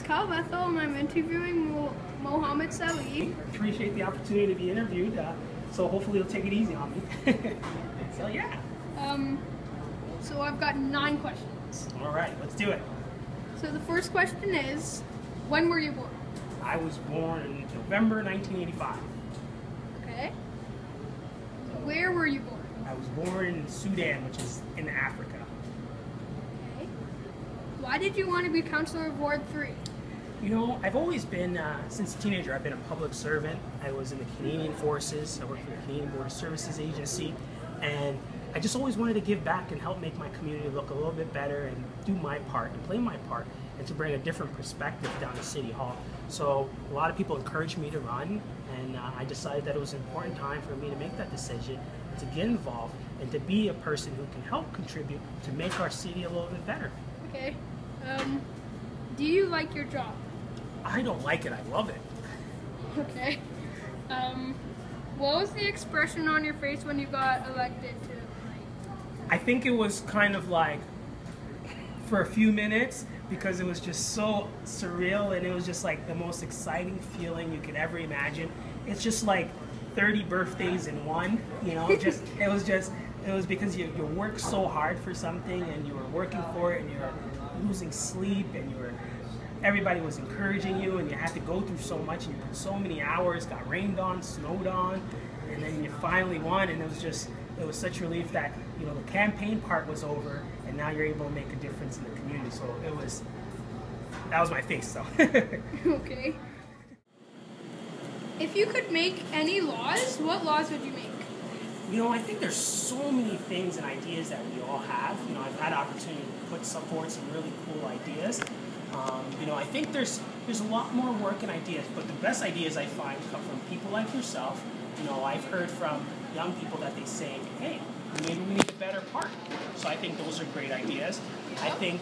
Cal Bethel, and I'm interviewing Mohammed Salih. Appreciate the opportunity to be interviewed, so hopefully you'll take it easy on me. So yeah. So I've got 9 questions. All right, let's do it. So the first question is, when were you born? I was born in November 1985. Okay. Where were you born? I was born in Sudan, which is in Africa. Okay. Why did you want to be Councillor of Ward 3? You know, I've always been, since a teenager, I've been a public servant. I was in the Canadian Forces. I worked for the Canadian Border Services Agency. And I just always wanted to give back and help make my community look a little bit better and do my part and play my part and to bring a different perspective down to City Hall. So a lot of people encouraged me to run, and I decided that it was an important time for me to make that decision, to get involved, and to be a person who can help contribute to make our city a little bit better. Okay. Do you like your job? I don't like it. I love it. Okay. What was the expression on your face when you got elected to? I think it was kind of like for a few minutes, because it was just so surreal, and it was just like the most exciting feeling you could ever imagine. It's just like 30 birthdays in one, you know. It was because you worked so hard for something, and you were working for it, and you were losing sleep, and everybody was encouraging you, and you had to go through so much, and you put so many hours, got rained on, snowed on, and then you finally won, and it was such relief that, you know, the campaign part was over, and now you're able to make a difference in the community. So that was my face, so. Okay. If you could make any laws, what laws would you make? You know, I think there's so many things and ideas that we all have. You know, I've had opportunity to put forward some really cool ideas. You know, I think there's a lot more work and ideas, but the best ideas I find come from people like yourself. You know, I've heard from young people that they say, hey, maybe we need a better park. So I think those are great ideas. I think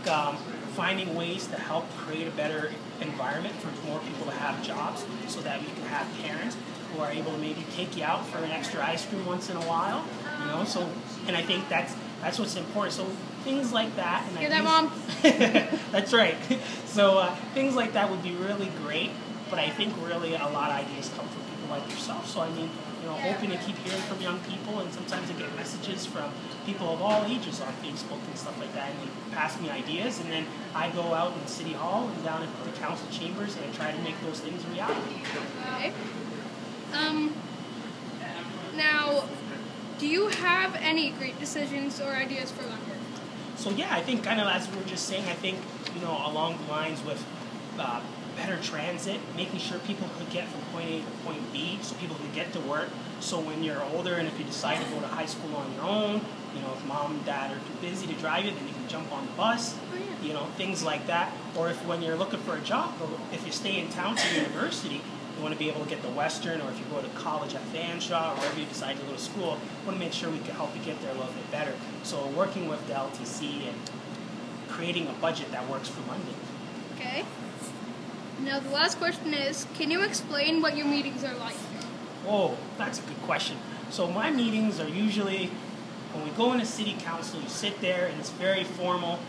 finding ways to help create a better environment for more people to have jobs, so that we can have parents who are able to maybe take you out for an extra ice cream once in a while. You know, so, and I think that's what's important. So things like that. And hear that, Mom? That's right. So things like that would be really great. But I think really a lot of ideas come from people like yourself. So I mean, you know, hoping to keep hearing from young people, and sometimes I get messages from people of all ages on Facebook and stuff like that, and they pass me ideas, and then I go out in City Hall and down at the council chambers, and I try to make those things a reality. Okay. Now, do you have any great decisions or ideas for London? So yeah, I think kind of as we were just saying, I think, you know, along the lines with better transit, making sure people could get from point A to point B, so people can get to work. So when you're older, and if you decide to go to high school on your own, you know, if mom and dad are too busy to drive you, then you can jump on the bus. Oh, yeah. You know, things like that. Or if when you're looking for a job, or if you stay in town for university, you want to be able to get the Western, or if you go to college at Fanshawe, or wherever you decide to go to school, we want to make sure we can help you get there a little bit better. So working with the LTC and creating a budget that works for London. Okay. Now the last question is, can you explain what your meetings are like? Oh, that's a good question. So my meetings are usually, when we go into city council, you sit there and it's very formal.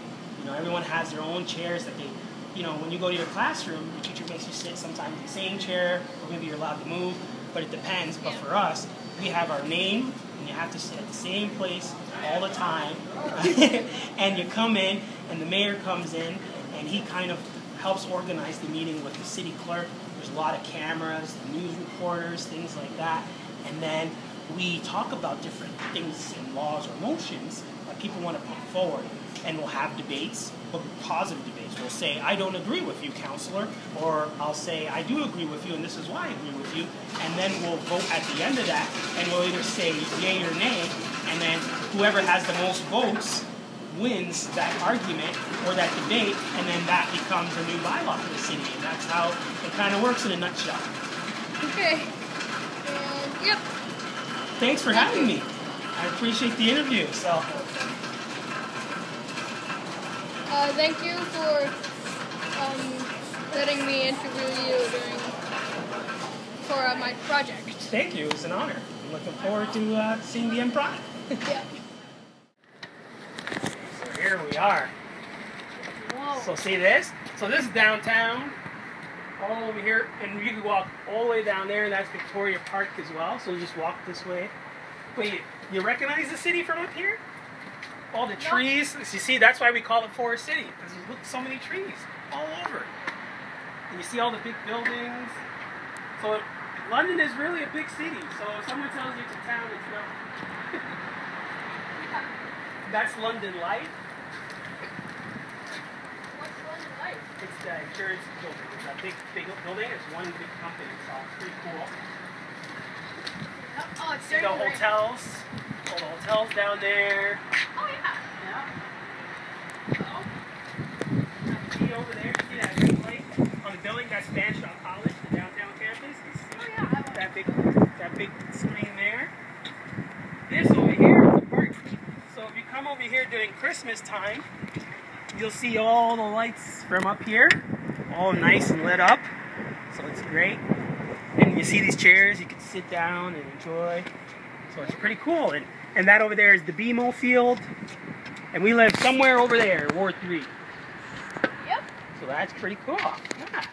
You know, everyone has their own chairs that they, you know, when you go to your classroom, your teacher makes you sit sometimes in the same chair, or maybe you're allowed to move, but it depends. But for us, we have our name, and you have to sit at the same place all the time. And you come in, and the mayor comes in, and he kind of helps organize the meeting with the city clerk. There's a lot of cameras, news reporters, things like that. And then we talk about different things and laws or motions that people want to put forward. And we'll have debates, but positive debates. We'll say, I don't agree with you, Councillor. Or I'll say, I do agree with you, and this is why I agree with you. And then we'll vote at the end of that, and we'll either say yay or nay. And then whoever has the most votes wins that argument or that debate, and then that becomes a new bylaw for the city, and that's how it kind of works in a nutshell. Okay. And yep. Thanks for having me. I appreciate the interview. So. Thank you for letting me interview you for my project. Thank you. It was an honor. I'm looking forward to seeing the end product. Yeah. Here we are. Whoa. So see this? So this is downtown, all over here, and you can walk all the way down there, and that's Victoria Park as well. So you just walk this way. Wait, you recognize the city from up here? All the trees. You see, that's why we call it Forest City, because look, so many trees all over. And you see all the big buildings. So London is really a big city. So if someone tells you it's a town, it's not. That's London Life. What's London Life? It's the insurance building. It's a big building. It's one big company. So it's pretty cool. Oh, it's See the hotels. All the hotels down there. Oh, yeah. Yeah. See over there, see that big light on the building? That's Fanshawe College, the downtown campus. Oh, yeah. That big screen there. This over here is the park. So if you come over here during Christmas time, you'll see all the lights from up here, all nice and lit up. So it's great. And you see these chairs, you can sit down and enjoy. So it's pretty cool. And that over there is the BMO field. And we live somewhere over there, Ward 3. Yep. So that's pretty cool. Yeah.